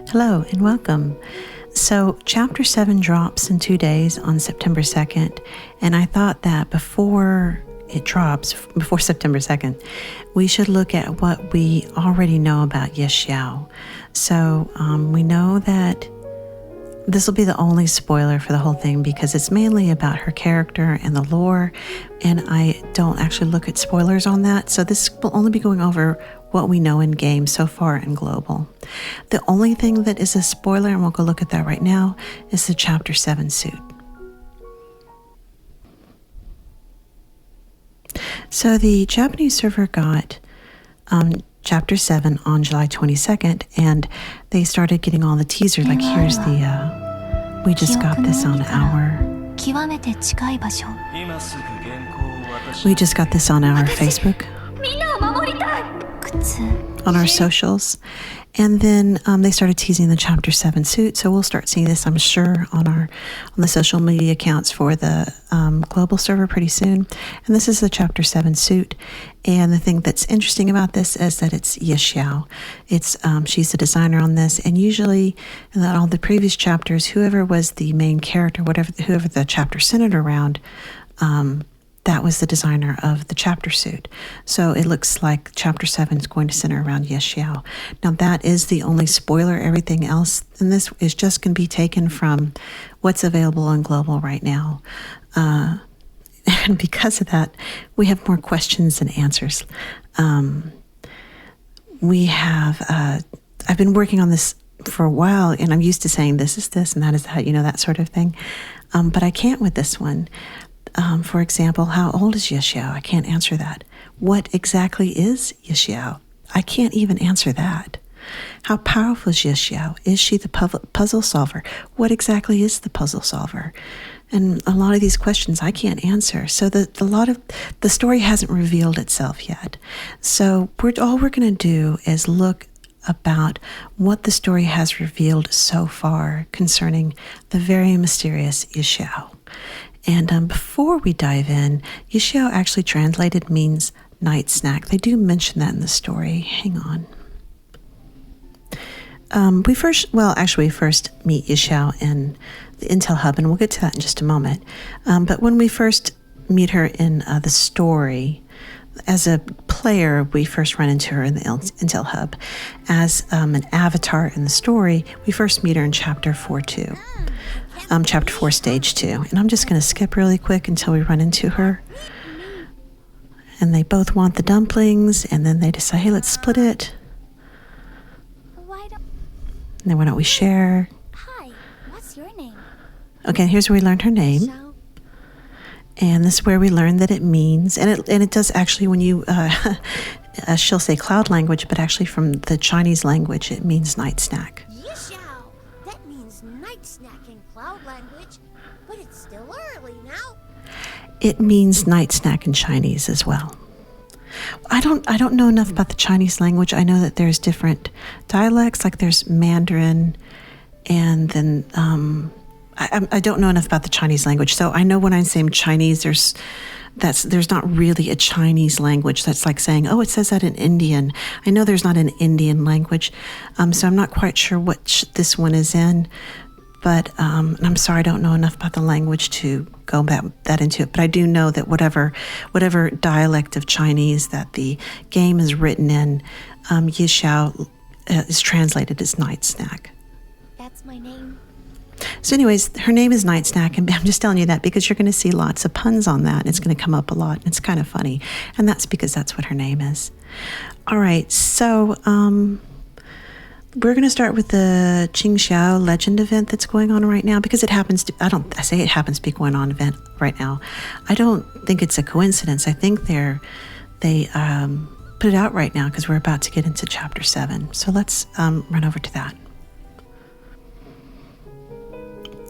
Hello and welcome. So, Chapter 7 drops in 2 days on September 2nd, and I thought that before it drops, before September 2nd, we should look at what we already know about Yexiao. So, we know that this will be the only spoiler for the whole thing because it's mainly about her character and the lore, and I don't actually look at spoilers on that. So this will only be going over what we know in game so far in global. The only thing that is a spoiler, and we'll go look at that right now, is the Chapter 7 suit. So the Japanese server got Chapter 7 on July 22nd, and they started getting all the teasers. Like here's the, we just got this on our Facebook, on our socials. And then they started teasing the Chapter 7 suit. So we'll start seeing this, I'm sure, on the social media accounts for the global server pretty soon. And this is the Chapter 7 suit. And the thing that's interesting about this is that it's Yexiao. She's the designer on this. And usually in all the previous chapters, whoever was the main character, whoever the chapter centered around, that was the designer of the chapter suit. So it looks like Chapter 7 is going to center around Yexiao. Now that is the only spoiler. Everything else in this is just going to be taken from what's available on global right now. And because of that, we have more questions than answers. I've been working on this for a while, and I'm used to saying this is this and that is that, that sort of thing. But I can't with this one. For example, how old is Yexiao? I can't answer that. What exactly is Yexiao? I can't even answer that. How powerful is Yexiao? Is she the puzzle solver? What exactly is the puzzle solver? And a lot of these questions I can't answer. So the story hasn't revealed itself yet. So all we're going to do is look about what the story has revealed so far concerning the very mysterious Yexiao. And before we dive in, Yexiao actually translated means night snack. They do mention that in the story. Hang on. We first meet Yexiao in the Intel Hub, and we'll get to that in just a moment. But when we first meet her in the story, as a player, we first run into her in the Intel Hub. As an avatar in the story, we first meet her in Chapter 4-2. Chapter 4, Stage 2. And I'm just going to skip really quick until we run into her. And they both want the dumplings, and then they decide, hey, let's split it. And then why don't we share? Hi, what's your name? Okay, here's where we learned her name. And this is where we learned that it means, and it does actually, when you, she'll say cloud language, but actually from the Chinese language, it means night snack. That means night snack in cloud language, but it's still early now. It means night snack in Chinese as well. I don't know enough about the Chinese language. I know that there's different dialects, like there's Mandarin, and then I don't know enough about the Chinese language. So I know when I'm saying Chinese, there's not really a Chinese language. That's like saying, oh, it says that in Indian. I know there's not an Indian language, so I'm not quite sure what this one is in. But I'm sorry, I don't know enough about the language to go that into it. But I do know that whatever dialect of Chinese that the game is written in, Yexiao is translated as night snack. That's my name. So anyways, her name is Night Snack, and I'm just telling you that because you're going to see lots of puns on that, and it's going to come up a lot, and it's kind of funny. And that's because that's what her name is. All right, so we're going to start with the Yexiao Legend event that's going on right now, because it happens to, I say it happens to be going on event right now. I don't think it's a coincidence. I think they put it out right now because we're about to get into Chapter 7. So let's run over to that.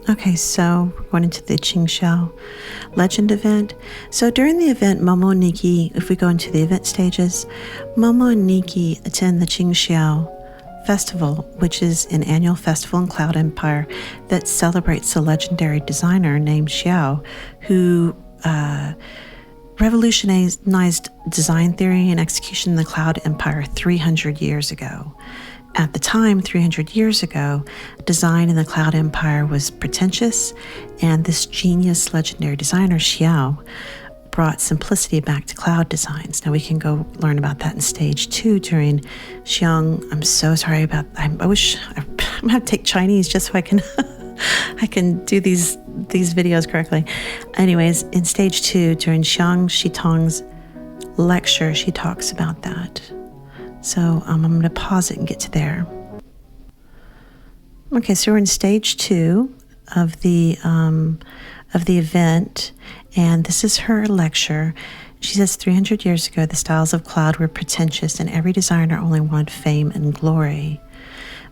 Okay, so we're going into the Yexiao Legend event. So during the event, Momo and Nikki, if we go into the event stages, Momo and Nikki attend the Yexiao Festival, which is an annual festival in Cloud Empire that celebrates the legendary designer named Xiao, who revolutionized design theory and execution in the Cloud Empire 300 years ago. At the time, 300 years ago, design in the Cloud Empire was pretentious, and this genius legendary designer, Yexiao, brought simplicity back to cloud designs. Now we can go learn about that in stage 2 during Xiong. I'm so sorry about, I wish, I'm going to take Chinese just so I can I can do these videos correctly. Anyways, in stage 2 during Xiang Shitong's lecture, she talks about that. So I'm going to pause it and get to there. Okay, so we're in stage 2 of the event, and this is her lecture. She says 300 years ago, the styles of cloud were pretentious, and every designer only wanted fame and glory.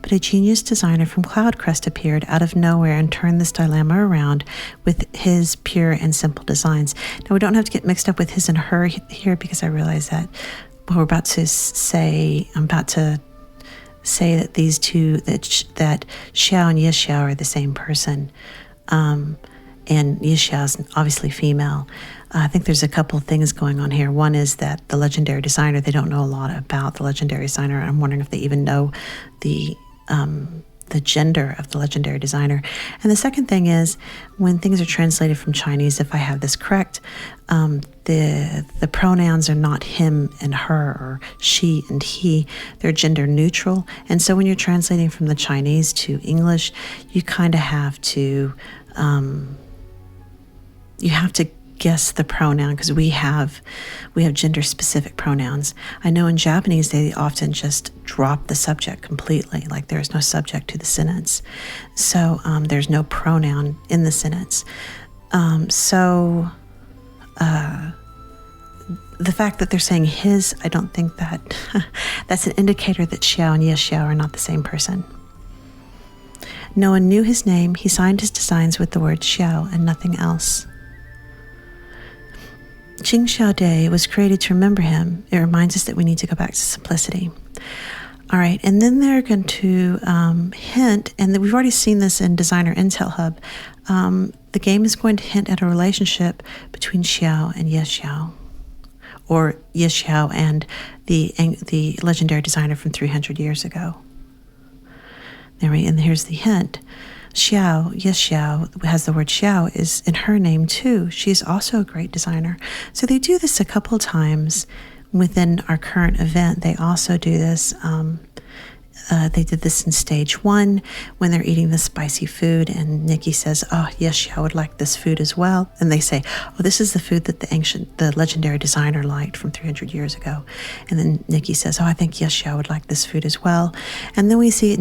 But a genius designer from Cloudcrest appeared out of nowhere and turned this dilemma around with his pure and simple designs. Now, we don't have to get mixed up with his and her here, because I realize that what we're about to say, I'm about to say that these two, that Xiao and Yexiao are the same person. And Yexiao is obviously female. I think there's a couple of things going on here. One is that the legendary designer, they don't know a lot about the legendary designer. I'm wondering if they even know the gender of the legendary designer. And the second thing is, when things are translated from Chinese, if I have this correct, the pronouns are not him and her or she and he. They're gender neutral. And so when you're translating from the Chinese to English, you kind of have to guess the pronoun, because we have gender specific pronouns. I know in Japanese they often just drop the subject completely, like there's no subject to the sentence. So there's no pronoun in the sentence. The fact that they're saying his, I don't think that that's an indicator that Xiao and Yexiao are not the same person. No one knew his name. He signed his designs with the word Xiao and nothing else. Qingxiao Day was created to remember him. It reminds us that we need to go back to simplicity. All right, and then they're going to hint, and we've already seen this in Designer Intel Hub. The game is going to hint at a relationship between Xiao and Yexiao, or Yexiao and the legendary designer from 300 years ago. And here's the hint. Xiao, Yexiao, has the word Xiao is in her name too. She's also a great designer. So they do this a couple times within our current event. They also do this. They did this in stage 1 when they're eating the spicy food, and Nikki says, "Oh, Yexiao would like this food as well." And they say, "Oh, this is the food that the legendary designer liked from 300 years ago." And then Nikki says, "Oh, I think Yexiao would like this food as well." And then we see it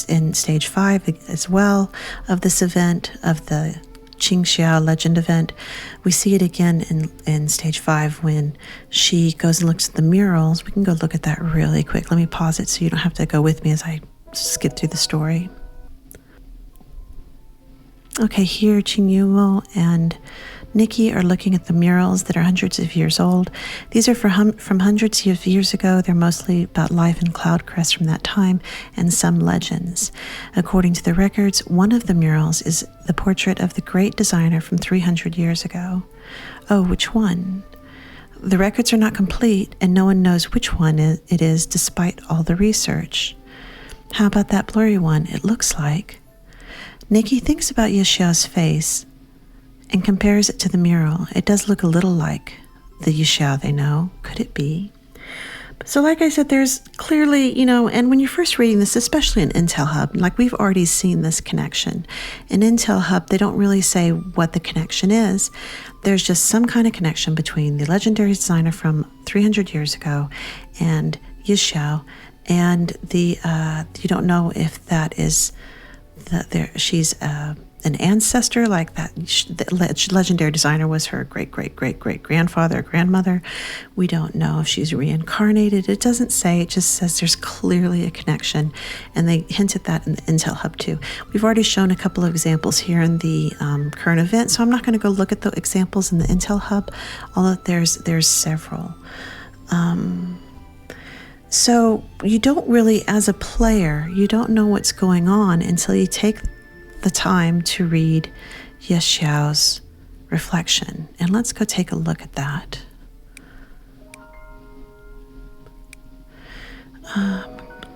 in stage 5 as well of this event, of the Qingxiao legend event. We see it again in stage 5 when she goes and looks at the murals. We can go look at that really quick. Let me pause it so you don't have to go with me as I skip through the story. Okay, here Qingyuo and Nikki are looking at the murals that are hundreds of years old. These are from hundreds of years ago. They're mostly about life in Cloudcrest from that time and some legends. According to the records, one of the murals is the portrait of the great designer from 300 years ago. Oh, which one? The records are not complete, and no one knows which one it is despite all the research. How about that blurry one? It looks like. Nikki thinks about Yexiao's face and compares it to the mural. It does look a little like the Yexiao they know. Could it be? So like I said, there's clearly, and when you're first reading this, especially in Intel Hub, like we've already seen this connection. In Intel Hub, they don't really say what the connection is. There's just some kind of connection between the legendary designer from 300 years ago and Yexiao, and you don't know if that is she's an ancestor, like that the legendary designer was her great-great-great-great-grandfather or grandmother. We don't know if she's reincarnated. It doesn't say. It just says there's clearly a connection, and they hint at that in the Intel Hub too. We've already shown a couple of examples here in the current event, so I'm not going to go look at the examples in the Intel Hub, although there's several. So you don't really, as a player, you don't know what's going on until you take the time to read Yexiao's reflection. And let's go take a look at that.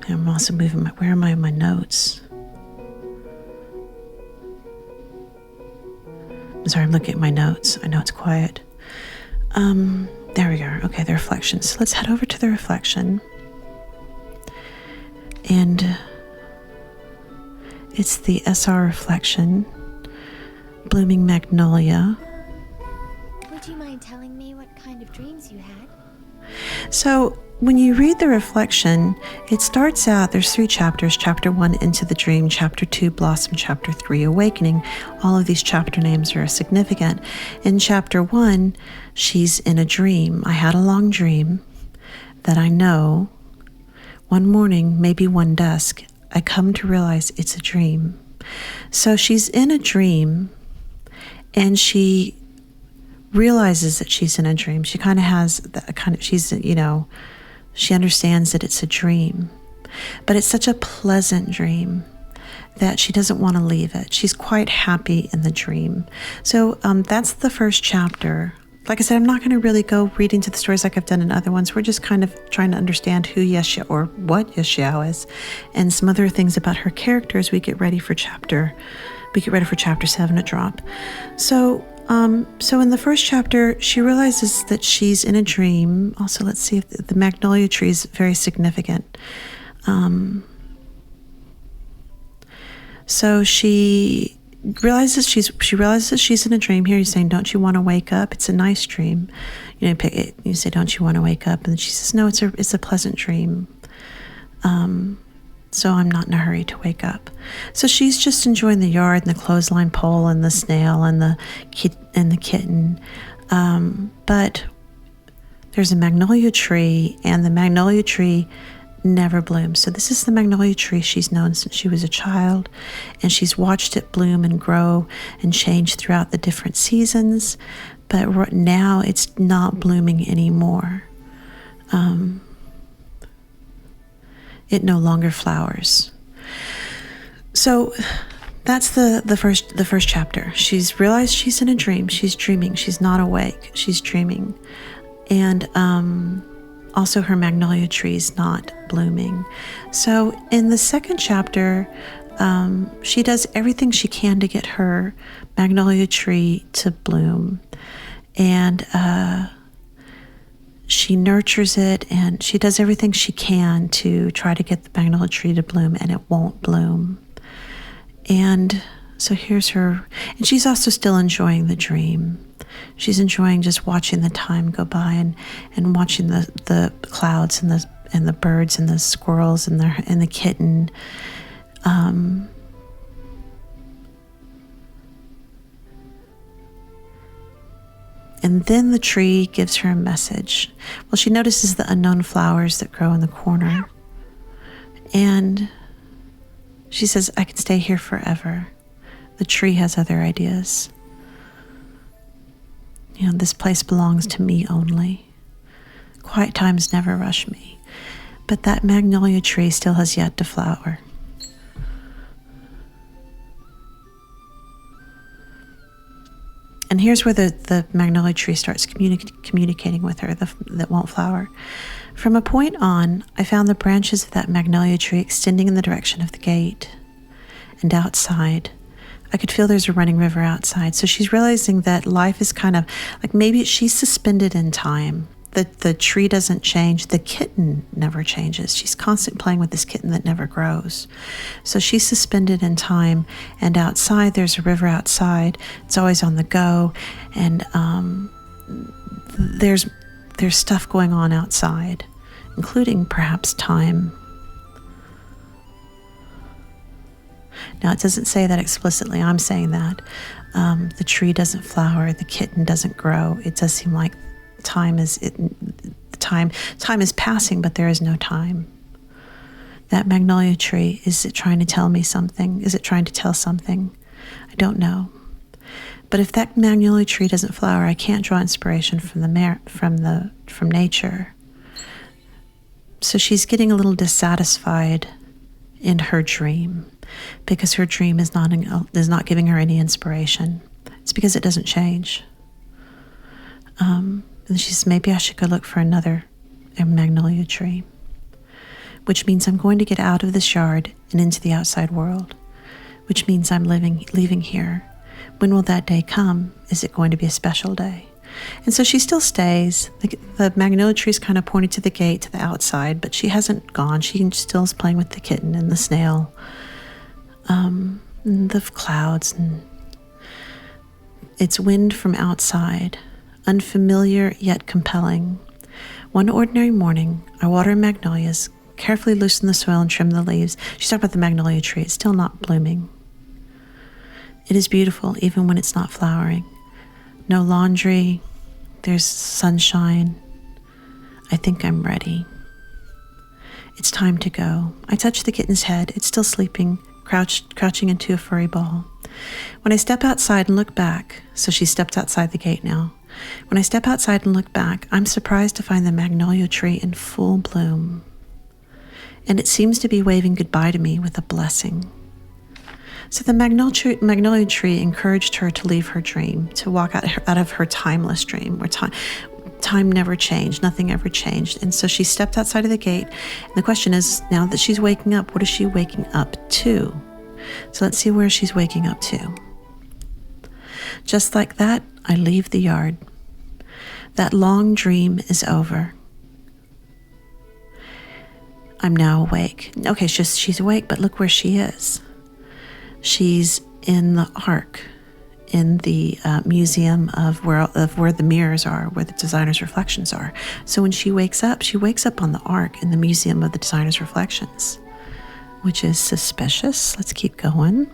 I'm also moving where am I in my notes? I'm sorry, I'm looking at my notes. I know it's quiet. There we are. Okay, the reflection. So let's head over to the reflection. And it's the SR reflection, Blooming Magnolia. Would you mind telling me what kind of dreams you had? So when you read the reflection, it starts out, there's 3 chapters, chapter 1, Into the Dream, chapter 2, Blossom, chapter 3, Awakening. All of these chapter names are significant. In chapter 1, she's in a dream. I had a long dream that I know one morning, maybe one dusk, I come to realize it's a dream. So she's in a dream and she realizes that she's in a dream. She kind of has that kind of, she understands that it's a dream, but it's such a pleasant dream that she doesn't want to leave it. She's quite happy in the dream. So that's the first chapter. Like I said, I'm not going to really go reading to the stories like I've done in other ones. We're just kind of trying to understand who Yexiao or what Yexiao is, and some other things about her character as we get ready for chapter 7 to drop. So in the first chapter, she realizes that she's in a dream. Also, let's see if the magnolia tree is very significant. So she realizes she's in a dream. Here, you're saying, "Don't you want to wake up?" It's a nice dream. You say, "Don't you want to wake up?" And she says, "No, it's a pleasant dream." So I'm not in a hurry to wake up. So she's just enjoying the yard and the clothesline pole and the snail and the kitten. But there's a magnolia tree, and the magnolia tree never blooms. So this is the magnolia tree she's known since she was a child, and she's watched it bloom and grow and change throughout the different seasons. But now it's not blooming anymore. It no longer flowers. So that's the first chapter. She's realized she's in a dream. She's dreaming. She's not awake. She's dreaming. And also her magnolia tree is not blooming. So in the second chapter, she does everything she can to get her magnolia tree to bloom. And she nurtures it, and she does everything she can to try to get the magnolia tree to bloom, and it won't bloom. And so here's her, and she's also still enjoying the dream. She's enjoying just watching the time go by and watching the clouds and the birds and the squirrels and the kitten. And then the tree gives her a message. Well, she notices the unknown flowers that grow in the corner. And she says, "I can stay here forever." The tree has other ideas. This place belongs to me only. Quiet times never rush me. But that magnolia tree still has yet to flower. And here's where the magnolia tree starts communicating with her, that won't flower. From a point on, I found the branches of that magnolia tree extending in the direction of the gate. And outside, I could feel there's a running river outside. So she's realizing that life is kind of like maybe she's suspended in time. The tree doesn't change. The kitten never changes. She's constantly playing with this kitten that never grows. So she's suspended in time, and outside there's a river outside. It's always on the go, and there's stuff going on outside, including perhaps time. Now, it doesn't say that explicitly. I'm saying that. The tree doesn't flower. The kitten doesn't grow. It does seem like time is passing, but there is no time. That magnolia tree, is it trying to tell me something? Is it trying to tell something? I don't know. But if that magnolia tree doesn't flower, I can't draw inspiration from nature. So she's getting a little dissatisfied in her dream, because her dream is not giving her any inspiration. It's because it doesn't change. And she says, maybe I should go look for another magnolia tree. which means I'm going to get out of this yard and into the outside world, which means I'm leaving here. When will that day come? Is it going to be a special day? And so she still stays. The magnolia tree is kind of pointed to the gate, to the outside, but she hasn't gone. She still is playing with the kitten and the snail, and the clouds. And it's wind from outside, unfamiliar yet compelling. One ordinary morning, I water magnolias, carefully loosen the soil and trim the leaves. She's talking about the magnolia tree. It's still not blooming. It is beautiful even when it's not flowering. No laundry, there's sunshine. I think I'm ready. It's time to go. I touch the kitten's head. It's still sleeping, crouching into a furry ball. When I step outside and look back, so she stepped outside the gate now. When I step outside and look back, I'm surprised to find the magnolia tree in full bloom. And it seems to be waving goodbye to me with a blessing. So the magnolia tree encouraged her to leave her dream, to walk out of her timeless dream, where time never changed, nothing ever changed. And so she stepped outside of the gate. And the question is, now that she's waking up, what is she waking up to? So let's see where she's waking up to. Just like that, I leave the yard. That long dream is over. I'm now awake. Okay, she's awake, but look where she is. She's in the Ark, in the museum of where the mirrors are, where the designer's reflections are. So when she wakes up on the Ark in the museum of the designer's reflections, which is suspicious. Let's keep going.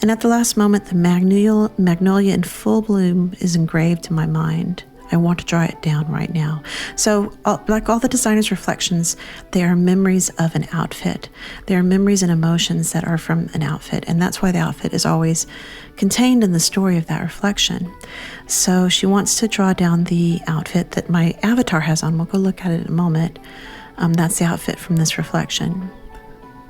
And at the last moment, the magnolia in full bloom is engraved in my mind. I want to draw it down right now. So like all the designer's reflections, they are memories of an outfit. They are memories and emotions that are from an outfit. And that's why the outfit is always contained in the story of that reflection. So she wants to draw down the outfit that my avatar has on. We'll go look at it in a moment. That's the outfit from this reflection.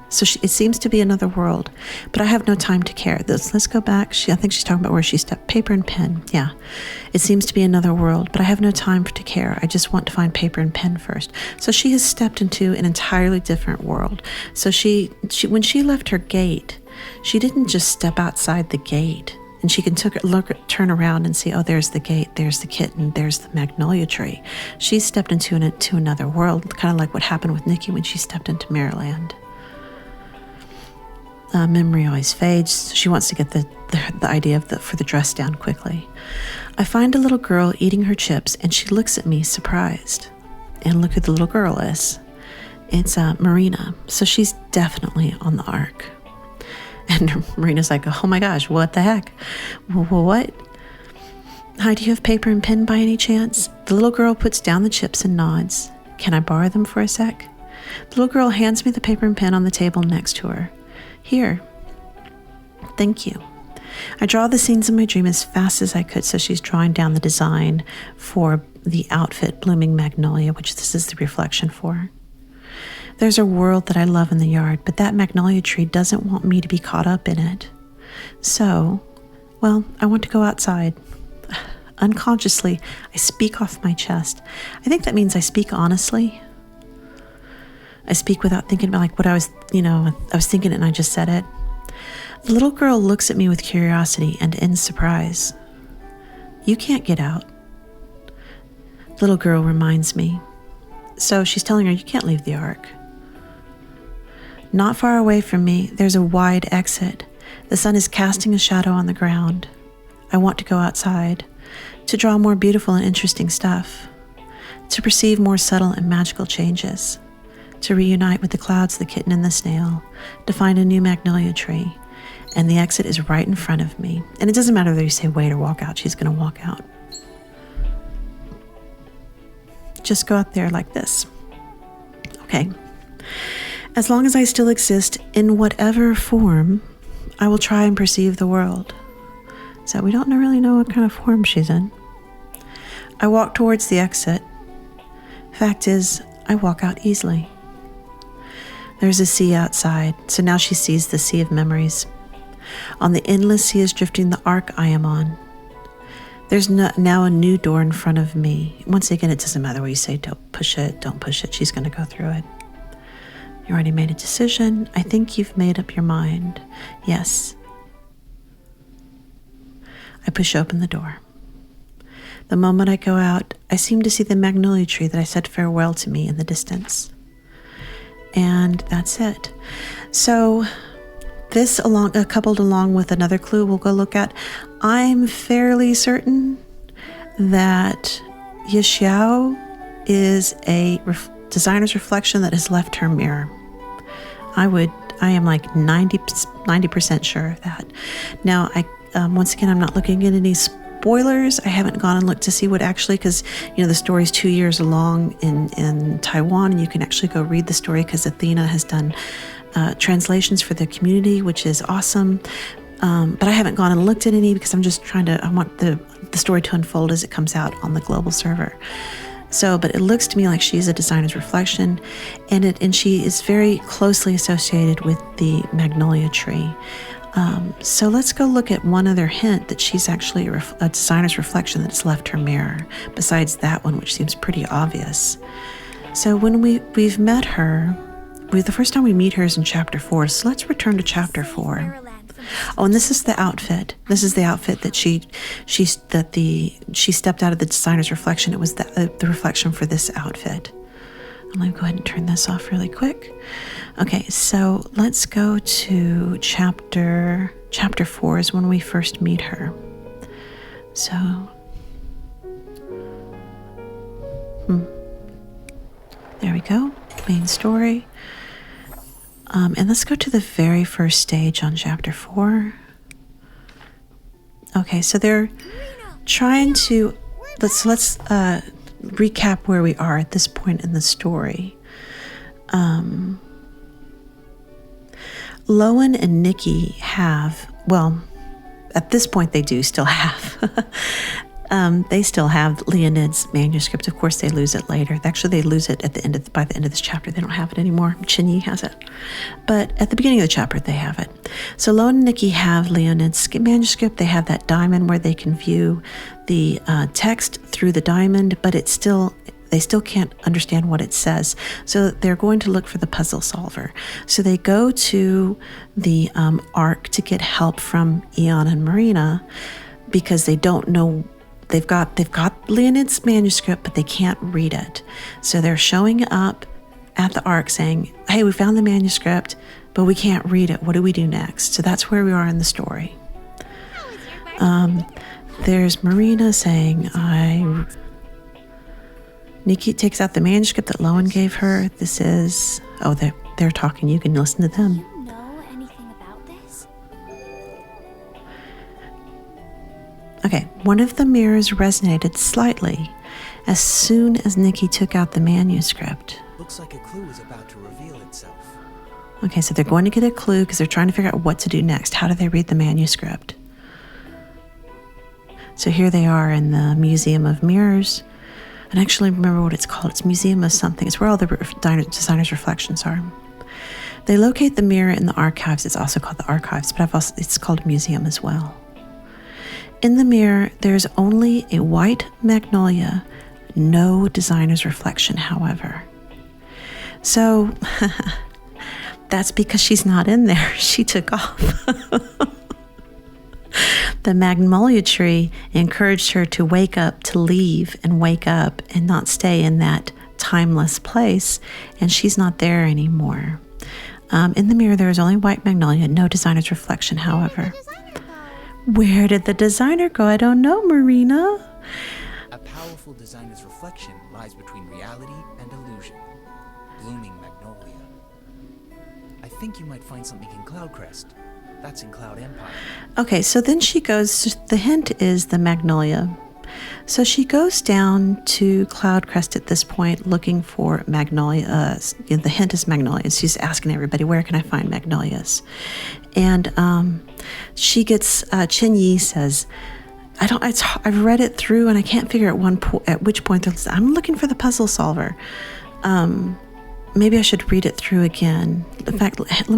So it seems to be another world, but I have no time to care. Let's go back. I think she's talking about where she stepped. Paper and pen. Yeah. It seems to be another world, but I have no time to care. I just want to find paper and pen first. So she has stepped into an entirely different world. So she when she left her gate, she didn't just step outside the gate and she can turn around and see, oh, there's the gate, there's the kitten, there's the magnolia tree. She stepped into another world, kind of like what happened with Nikki when she stepped into Maryland. Memory always fades. She wants to get the idea for the dress down quickly. I find a little girl eating her chips, and she looks at me surprised. And look who the little girl is. It's Marina. So she's definitely on the Ark. And Marina's like, oh my gosh, what the heck? Well, what? Hi, do you have paper and pen by any chance? The little girl puts down the chips and nods. Can I borrow them for a sec? The little girl hands me the paper and pen on the table next to her. Here. Thank you. I draw the scenes in my dream as fast as I could, so she's drawing down the design for the outfit Blooming Magnolia, which this is the reflection for. There's a world that I love in the yard, but that magnolia tree doesn't want me to be caught up in it. So, well, I want to go outside. Unconsciously, I speak off my chest. I think that means I speak honestly. I speak without thinking about like what I was thinking it and I just said it. The little girl looks at me with curiosity and in surprise. You can't get out. The little girl reminds me. So she's telling her, you can't leave the Ark. Not far away from me, there's a wide exit. The sun is casting a shadow on the ground. I want to go outside, to draw more beautiful and interesting stuff, to perceive more subtle and magical changes, to reunite with the clouds, the kitten, and the snail, to find a new magnolia tree. And the exit is right in front of me. And it doesn't matter whether you say wait or walk out, she's going to walk out. Just go out there like this. Okay. As long as I still exist in whatever form, I will try and perceive the world. So we don't really know what kind of form she's in. I walk towards the exit. Fact is, I walk out easily. There's a sea outside, so now she sees the sea of memories. On the endless sea is drifting the Ark I am on. There's now a new door in front of me. Once again, it doesn't matter what you say, don't push it, she's going to go through it. You already made a decision. I think you've made up your mind. Yes. I push open the door. The moment I go out, I seem to see the magnolia tree that I said farewell to me in the distance. And that's it. So this, coupled along with another clue we'll go look at, I'm fairly certain that Yexiao is a designer's reflection that has left her mirror. I am like 90% sure of that. Now, once again, I'm not looking at any spoilers. I haven't gone and looked to see what actually, because, the story's 2 years along in Taiwan, and you can actually go read the story because Athena has done translations for the community, which is awesome. But I haven't gone and looked at any because I'm just I want the story to unfold as it comes out on the global server. So, but it looks to me like she's a designer's reflection, and she is very closely associated with the magnolia tree. So let's go look at one other hint that she's actually a designer's reflection that's left her mirror, besides that one, which seems pretty obvious. So when we've met her, the first time we meet her is in chapter 4. So let's return to chapter 4. Oh, and this is the outfit. This is the outfit that she stepped out of the designer's reflection. It was the reflection for this outfit. Let me go ahead and turn this off really quick. Okay, so let's go to chapter 4 is when we first meet her. So, there we go, main story. And let's go to the very first stage on chapter 4. Okay, so they're trying to, let's recap where we are at this point in the story. Lowen and Nikki have, well, at this point they do still have, they still have Leonid's manuscript. Of course, they lose it later. Actually, they lose it by the end of this chapter. They don't have it anymore. Chinyi has it. But at the beginning of the chapter, they have it. So Lowen and Nikki have Leonid's manuscript. They have that diamond where they can view the text through the diamond, but they still can't understand what it says. So they're going to look for the puzzle solver. So they go to the Ark to get help from Eon and Marina because they don't know. They've got Leonid's manuscript, but they can't read it. So they're showing up at the Ark saying, hey, we found the manuscript, but we can't read it. What do we do next? So that's where we are in the story. There's Marina saying, Nikki takes out the manuscript that Lowen gave her. This is, they're talking. You can listen to them. Do you know anything about this? Okay, one of the mirrors resonated slightly as soon as Nikki took out the manuscript. Looks like a clue is about to reveal itself. Okay, so they're going to get a clue because they're trying to figure out what to do next. How do they read the manuscript? So here they are in the Museum of Mirrors. And I actually remember what it's called. It's Museum of something. It's where all the designer's reflections are. They locate the mirror in the archives. It's also called the archives, but it's called a museum as well. In the mirror, there's only a white magnolia, no designer's reflection, however. So that's because she's not in there. She took off. The magnolia tree encouraged her to wake up, to leave and wake up and not stay in that timeless place, and she's not there anymore. In the mirror, there is only white magnolia, no designer's reflection, however. Where did the designer go? I don't know, Marina. A powerful designer's reflection lies between reality and illusion. Blooming magnolia. I think you might find something in Cloudcrest. That's in Cloud Empire. Okay, so then she goes, the hint is the magnolia. So she goes down to Cloudcrest at this point looking for magnolias. The hint is magnolias. She's asking everybody, where can I find magnolias? And she gets, Chinyi says, I've read it through and I can't figure out at which point I'm looking for the puzzle solver. Maybe I should read it through again. In fact, I've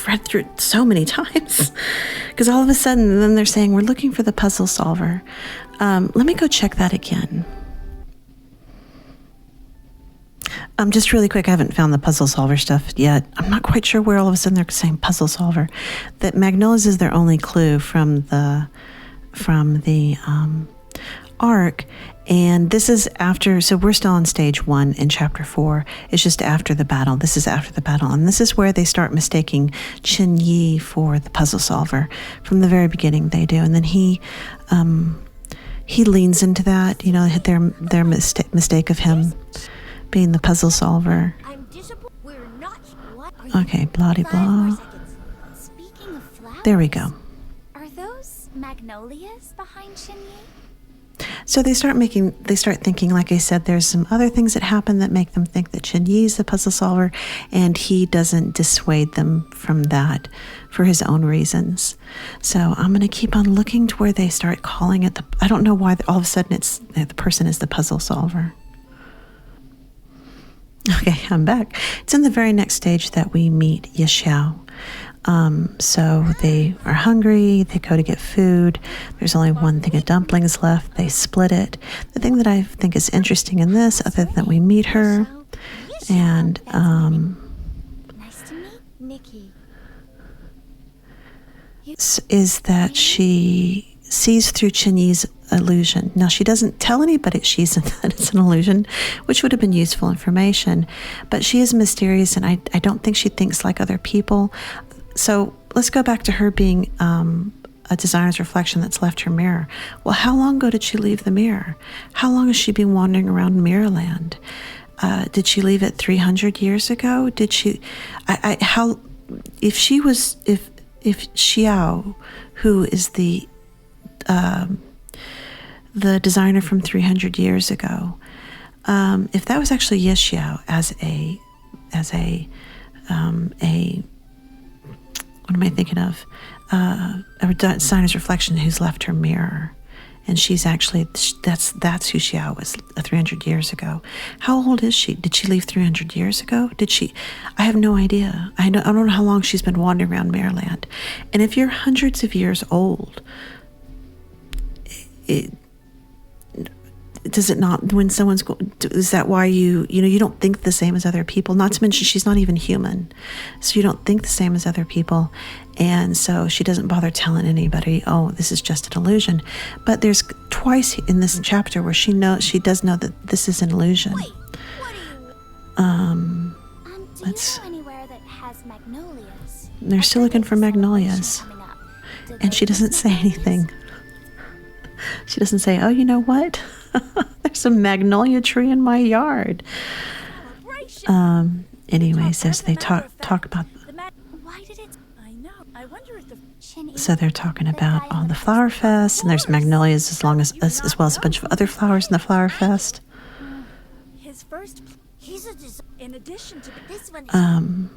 read through it so many times because all of a sudden then they're saying we're looking for the puzzle solver. Let me go check that again. Just really quick, I haven't found the puzzle solver stuff yet. I'm not quite sure where all of a sudden they're saying puzzle solver. That magnolias is their only clue from the arc, and this is after. So we're still on stage 1 in chapter 4. It's just after the battle. This is after the battle, and this is where they start mistaking Qin Yi for the puzzle solver. From the very beginning, they do, and then he leans into that. You know, their mistake of him being the puzzle solver. I'm disappointed. We're not. What are you? Okay, blah de 5 blah. more seconds. Speaking of flowers. There we go. Are those magnolias behind Shinyi? So they start thinking, like I said, there's some other things that happen that make them think that Qin Yi is the puzzle solver, and he doesn't dissuade them from that for his own reasons. So I'm going to keep on looking to where they start calling it I don't know why all of a sudden the person is the puzzle solver. Okay, I'm back. It's in the very next stage that we meet Yexiao. So they are hungry, they go to get food. There's only one thing of dumplings left. They split it. The thing that I think is interesting in this, other than we meet her, and Nice to meet Nikki. is that she sees through Qin Yi's illusion. Now, she doesn't tell anybody that it's an illusion, which would have been useful information, but she is mysterious, and I don't think she thinks like other people. So let's go back to her being a designer's reflection that's left her mirror. Well, how long ago did she leave the mirror? How long has she been wandering around Mirrorland? Did she leave it 300 years ago? Did she? If Xiao, who is the designer from 300 years ago, if that was actually Yexiao as a what am I thinking of? A designer's reflection who's left her mirror, and she's actually that's who Xiao was 300 years ago. How old is she? Did she leave 300 years ago? Did she? I have no idea. I don't know how long she's been wandering around Maryland. And if you're hundreds of years old, does it not, when someone's is that why you don't think the same as other people? Not to mention she's not even human, so you don't think the same as other people, and so she doesn't bother telling anybody, oh, this is just an illusion. But there's twice in this chapter where she does know that this is an illusion. Wait, what are you? Do you know anywhere that has magnolias? They're still looking for magnolias, and she doesn't say anything. She doesn't say, oh, you know what? There's a magnolia tree in my yard. Anyway, so they talk about. Why did it? I know. I wonder if the So they're talking about all the flower fest, and there's magnolias as well as a bunch of other flowers in the flower fest. His first. He's a In addition to this one.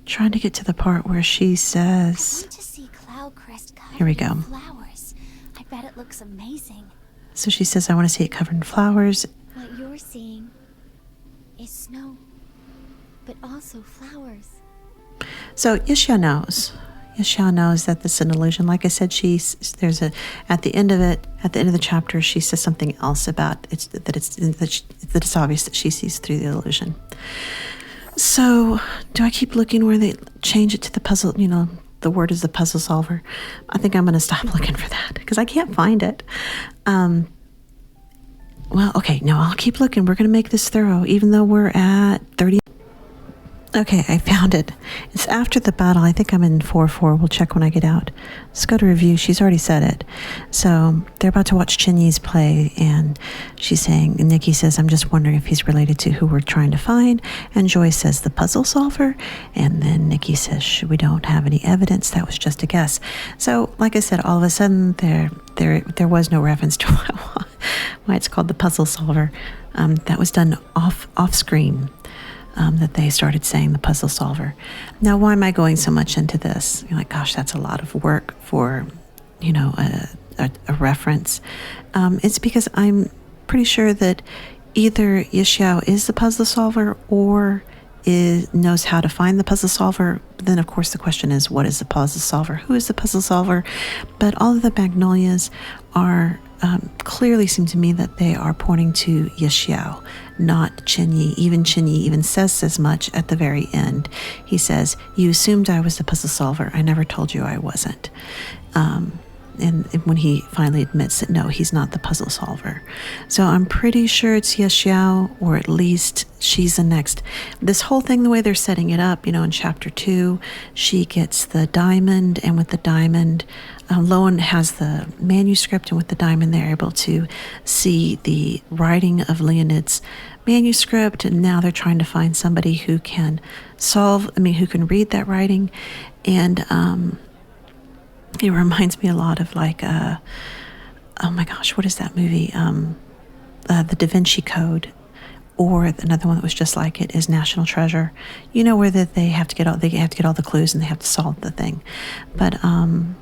Trying to get to the part where she I says, want to see Cloud Crest covered Here we go. in flowers. I bet it looks amazing. so she says, I want to see it covered in flowers. What you're seeing is snow, but also flowers. So Yexiao knows. Yexiao knows that this is an illusion. Like I said, at the end of the chapter, she says something else about that it's obvious that she sees through the illusion. So do I keep looking where they change it to the puzzle? The word is the puzzle solver. I think I'm going to stop looking for that because I can't find it. Well, okay, no, I'll keep looking. We're going to make this thorough, even though we're at 30. Okay, I found it. It's after the battle. I think I'm in 4-4. We'll check when I get out. Let's go to review. She's already said it. So they're about to watch Qin Yi's play, and she's saying, and Nikki says, I'm just wondering if he's related to who we're trying to find. And Joy says, the puzzle solver. And then Nikki says, we don't have any evidence. That was just a guess. So, like I said, all of a sudden, there was no reference to why it's called the puzzle solver. That was done off screen. That they started saying the puzzle solver. Now, why am I going so much into this? You're like, gosh, that's a lot of work for, a reference. It's because I'm pretty sure that either Yexiao is the puzzle solver or knows how to find the puzzle solver. Then, of course, the question is, what is the puzzle solver? Who is the puzzle solver? But all of the magnolias are clearly seem to me that they are pointing to Yexiao, not Chenyi. Even Chenyi even says as much at the very end. He says, "You assumed I was the puzzle solver. I never told you I wasn't." And when he finally admits that no, he's not the puzzle solver. So I'm pretty sure it's Yexiao, or at least she's the next. This whole thing, the way they're setting it up, in chapter 2, she gets the diamond, and with the diamond, Loan has the manuscript, and with the diamond, they're able to see the writing of Leonid's manuscript, and now they're trying to find somebody who can who can read that writing, and it reminds me a lot of oh my gosh, what is that movie? The Da Vinci Code, or another one that was just like it is National Treasure. Where that they have to get all the clues and they have to solve the thing. But and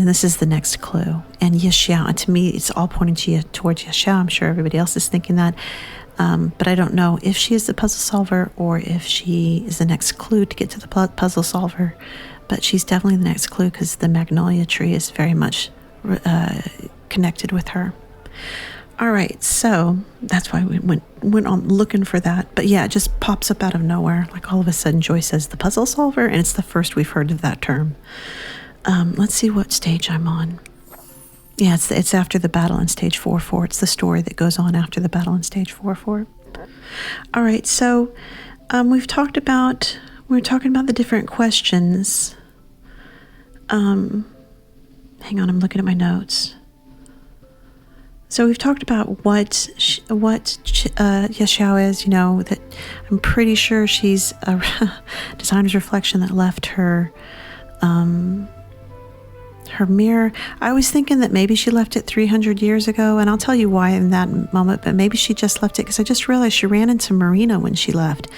this is the next clue. And Yexiao, to me, it's all pointing towards Yexiao. I'm sure everybody else is thinking that. But I don't know if she is the puzzle solver or if she is the next clue to get to the puzzle solver. But she's definitely the next clue because the magnolia tree is very much connected with her. All right, so that's why we went on looking for that. But yeah, it just pops up out of nowhere. Like all of a sudden, Joy says the puzzle solver, and it's the first we've heard of that term. Let's see what stage I'm on. Yeah, it's after the battle in stage 4-4. It's the story that goes on after the battle in stage 4-4. All right, so we're talking about the different questions. Hang on, I'm looking at my notes. So we've talked about what Yexiao is, that I'm pretty sure she's a designer's reflection that left her her mirror. I was thinking that maybe she left it 300 years ago, and I'll tell you why in that moment, but maybe she just left it because I just realized she ran into Marina when she left.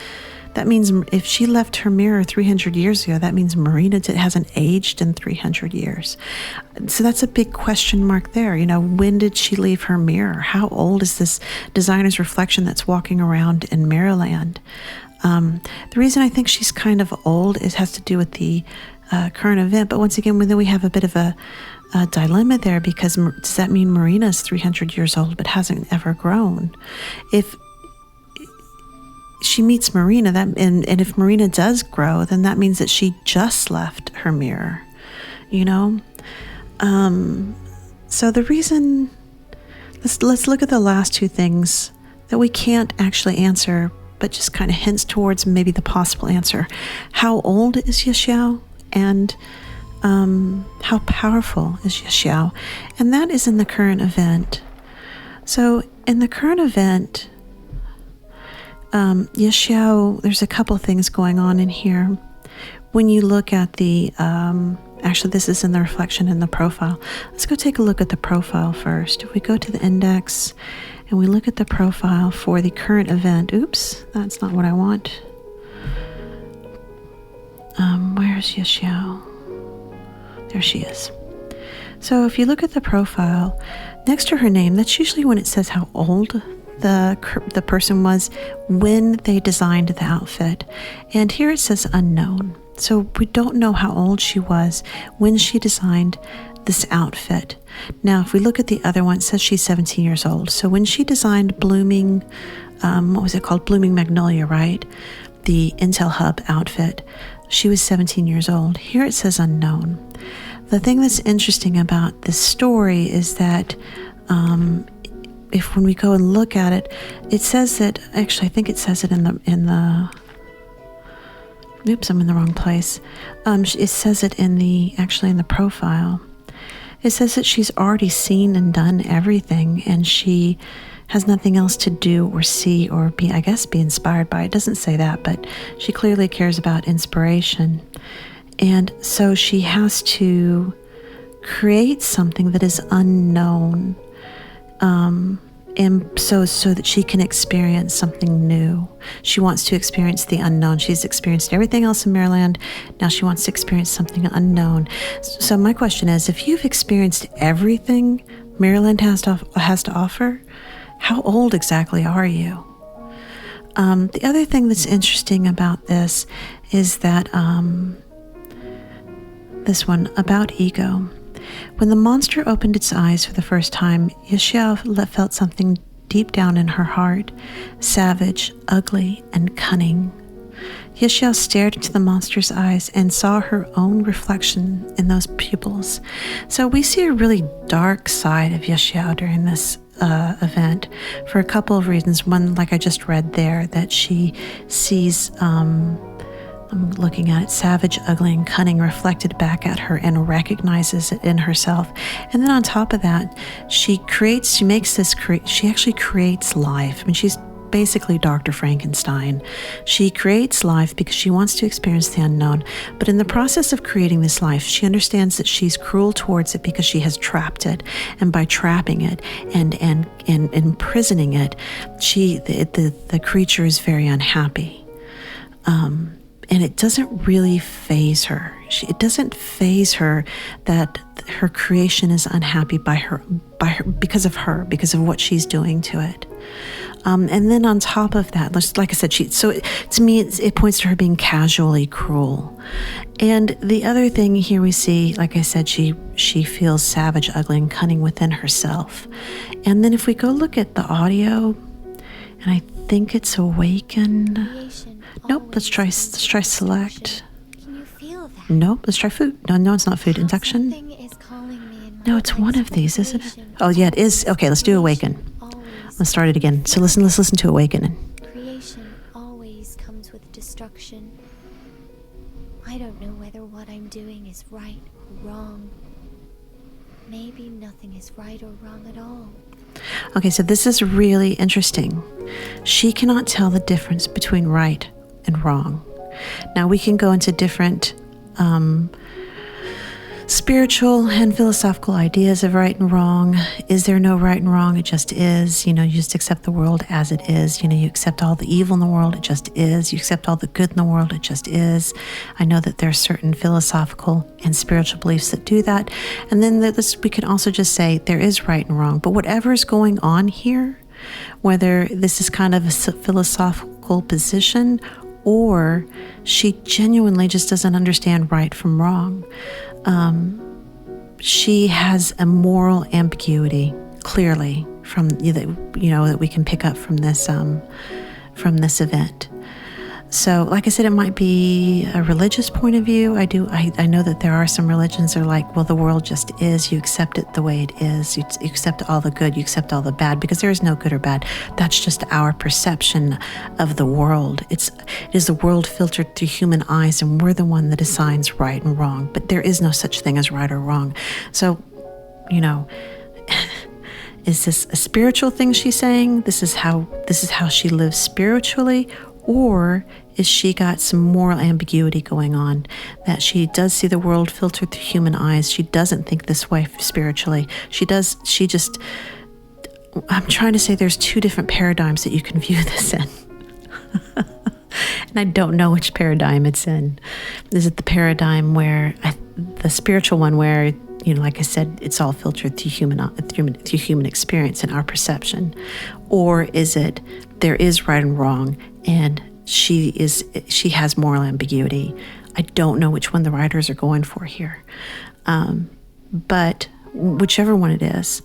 That means if she left her mirror 300 years ago, that means Marina hasn't aged in 300 years. So that's a big question mark there. When did she leave her mirror? How old is this designer's reflection that's walking around in Mirrorland? The reason I think she's kind of old has to do with the current event. But once again, then we have a bit of a dilemma there, because does that mean Marina is 300 years old but hasn't ever grown? If she meets Marina, and if Marina does grow, then that means that she just left her mirror, So the reason, let's look at the last two things that we can't actually answer, but just kind of hints towards maybe the possible answer. How old is Yexiao, and how powerful is Yexiao? And that is in the current event. So in the current event, Yexiao, there's a couple things going on in here. When you look at the, actually this is in the reflection in the profile. Let's go take a look at the profile first. If we go to the index and we look at the profile for the current event, oops, that's not what I want. Where's Yexiao? There she is. So if you look at the profile, next to her name, that's usually when it says how old the person was when they designed the outfit. And here it says unknown. So we don't know how old she was when she designed this outfit. Now, if we look at the other one, it says she's 17 years old. So when she designed Blooming, what was it called? Blooming Magnolia, right? The Intel Hub outfit. She was 17 years old. Here it says unknown. The thing that's interesting about this story is that if when we go and look at it, it says that, actually I think it says it in the oops, I'm in the wrong place. It says it in the profile. It says that she's already seen and done everything, and she has nothing else to do or see or be inspired by. It doesn't say that, but she clearly cares about inspiration. And so she has to create something that is unknown, and so that she can experience something new. She wants to experience the unknown. She's experienced everything else in Mirrorland. Now she wants to experience something unknown. So my question is, if you've experienced everything Mirrorland has to offer, how old exactly are you? The other thing that's interesting about this is that this one, about ego. When the monster opened its eyes for the first time, Yexiao felt something deep down in her heart, savage, ugly, and cunning. Yexiao stared into the monster's eyes and saw her own reflection in those pupils. So we see a really dark side of Yexiao during this event for a couple of reasons. One, like I just read there, that she sees, I'm looking at it, savage, ugly, and cunning reflected back at her and recognizes it in herself. And then on top of that, she actually creates life. I mean, she's basically Dr. Frankenstein. She creates life because she wants to experience the unknown. But in the process of creating this life, she understands that she's cruel towards it because she has trapped it. And by trapping it and imprisoning it, the creature is very unhappy. And it doesn't really faze her. It doesn't faze her that her creation is unhappy because of what she's doing to it. And then on top of that, like I said, to me, it points to her being casually cruel. And the other thing here we see, like I said, she feels savage, ugly, and cunning within herself. And then if we go look at the audio, and I think it's Awaken. Nope, let's try select. Can you feel that? Nope, let's try food. No, it's not food. Induction. Something is calling me in No, my it's one of these, isn't it? creation. Oh, yeah, it is. Okay, let's do Awaken. Always Let's start it again. So let's listen to Awaken. Creation always comes with destruction. I don't know whether what I'm doing is right or wrong. Maybe nothing is right or wrong at all. Okay, so this is really interesting. She cannot tell the difference between right and wrong. Now we can go into different spiritual and philosophical ideas of right and wrong. Is there no right and wrong? It just is. You just accept the world as it is. You accept all the evil in the world. It just is. You accept all the good in the world. It just is. I know that there are certain philosophical and spiritual beliefs that do that. And then we can also just say there is right and wrong. But whatever is going on here, whether this is kind of a philosophical position or she genuinely just doesn't understand right from wrong, she has a moral ambiguity clearly from that we can pick up from this event. So, like I said, it might be a religious point of view. I know that there are some religions that are like, well, the world just is. You accept it the way it is. You accept all the good. You accept all the bad because there is no good or bad. That's just our perception of the world. It is the world filtered through human eyes, and we're the one that assigns right and wrong. But there is no such thing as right or wrong. So, is this a spiritual thing she's saying? This is how she lives spiritually. Or is she got some moral ambiguity going on, that she does see the world filtered through human eyes? She doesn't think this way spiritually. I'm trying to say there's two different paradigms that you can view this in. And I don't know which paradigm it's in. Is it the paradigm where, the spiritual one where, like I said, it's all filtered through human experience and our perception? Or is it there is right and wrong, and she has moral ambiguity? I don't know which one the writers are going for here. But whichever one it is,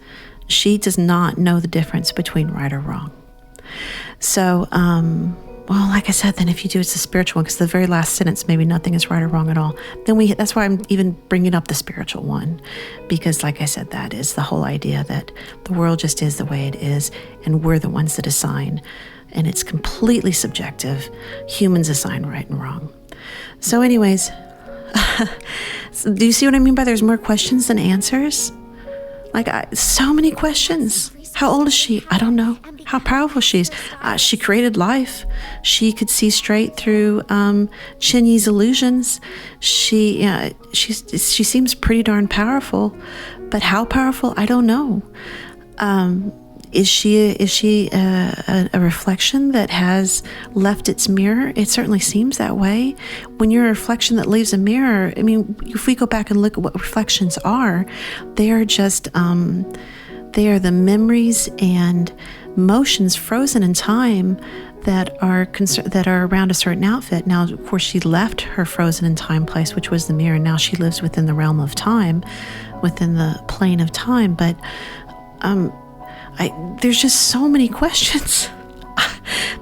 she does not know the difference between right or wrong. So, well, like I said, then if you do, it's the spiritual one, because the very last sentence, maybe nothing is right or wrong at all. That's why I'm even bringing up the spiritual one, because like I said, that is the whole idea that the world just is the way it is, and we're the ones that assign, and it's completely subjective. Humans assign right and wrong. So anyways, do you see what I mean by there's more questions than answers? So many questions. How old is she? I don't know. How powerful she is. She created life. She could see straight through Chinyi's illusions. She seems pretty darn powerful, but how powerful? I don't know. Is she a reflection that has left its mirror? It certainly seems that way. When you're a reflection that leaves a mirror, I mean, if we go back and look at what reflections are, they are just they are the memories and motions frozen in time that are around a certain outfit. Now, of course, she left her frozen in time place, which was the mirror, and now she lives within the realm of time, within the plane of time. But there's just so many questions.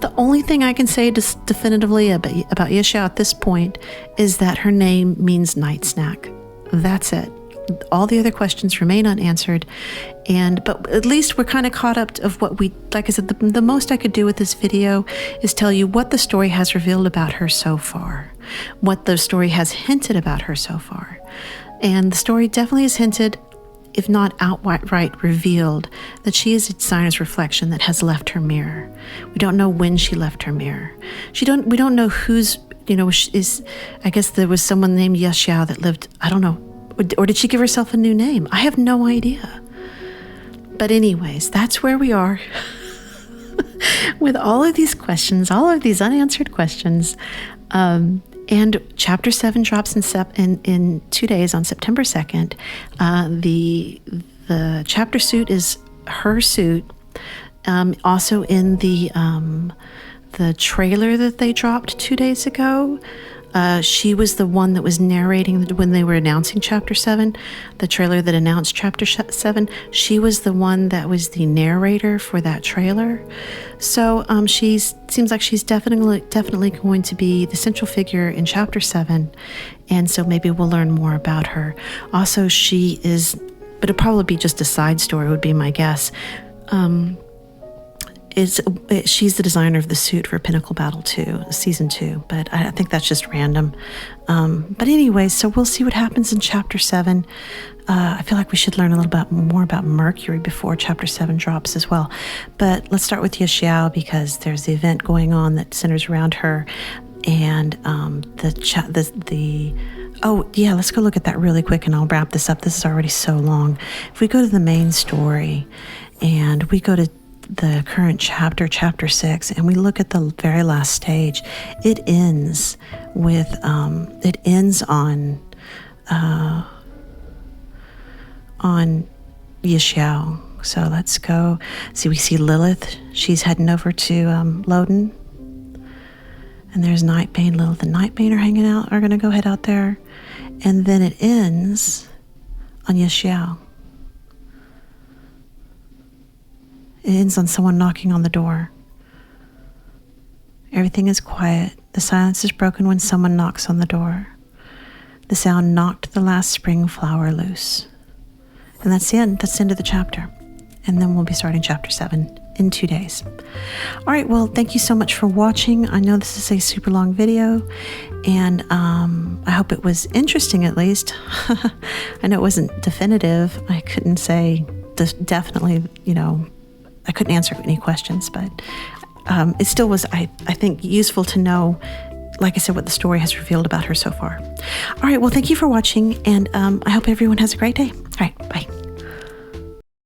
The only thing I can say definitively about Yexiao at this point is that her name means night snack. That's it. All the other questions remain unanswered, but at least we're kind of caught up of what we, like I said, the most I could do with this video is tell you what the story has revealed about her so far, what the story has hinted about her so far. And the story definitely has hinted, if not outright revealed, that she is a designer's reflection that has left her mirror. We don't know when she left her mirror. We don't know who's, I guess there was someone named Yexiao that lived, I don't know, or did she give herself a new name? I have no idea. But anyways, that's where we are with all of these questions, all of these unanswered questions. And Chapter 7 drops in 2 days on September 2nd. The chapter suit is her suit. Also in the trailer that they dropped 2 days ago, she was the one that was narrating when they were announcing Chapter 7, the trailer that announced Chapter 7. She was the one that was the narrator for that trailer. So seems like she's definitely going to be the central figure in Chapter 7. And so maybe we'll learn more about her. Also, but it'll probably be just a side story, would be my guess. She's the designer of the suit for Pinnacle Battle 2, Season 2, but I think that's just random. But anyway, so we'll see what happens in Chapter 7. I feel like we should learn a little bit more about Mercury before Chapter 7 drops as well. But let's start with Yexiao, because there's the event going on that centers around her. And let's go look at that really quick, and I'll wrap this up. This is already so long. If we go to the main story, and we go to the current chapter 6, and we look at the very last stage, it ends on Yexiao. So let's go see. We see Lilith. She's heading over to Loden, and there's Nightbane. Lilith and Nightbane are going to head out there, and then it ends on Yexiao. It ends on someone knocking on the door. Everything is quiet. The silence is broken when someone knocks on the door. The sound knocked the last spring flower loose. And that's the end. That's the end of the chapter. And then we'll be starting Chapter 7 in 2 days. All right, well, thank you so much for watching. I know this is a super long video, and I hope it was interesting at least. I know it wasn't definitive. I couldn't say definitely, I couldn't answer any questions, but it still was, I think, useful to know, like I said, what the story has revealed about her so far. All right, well, thank you for watching, and I hope everyone has a great day.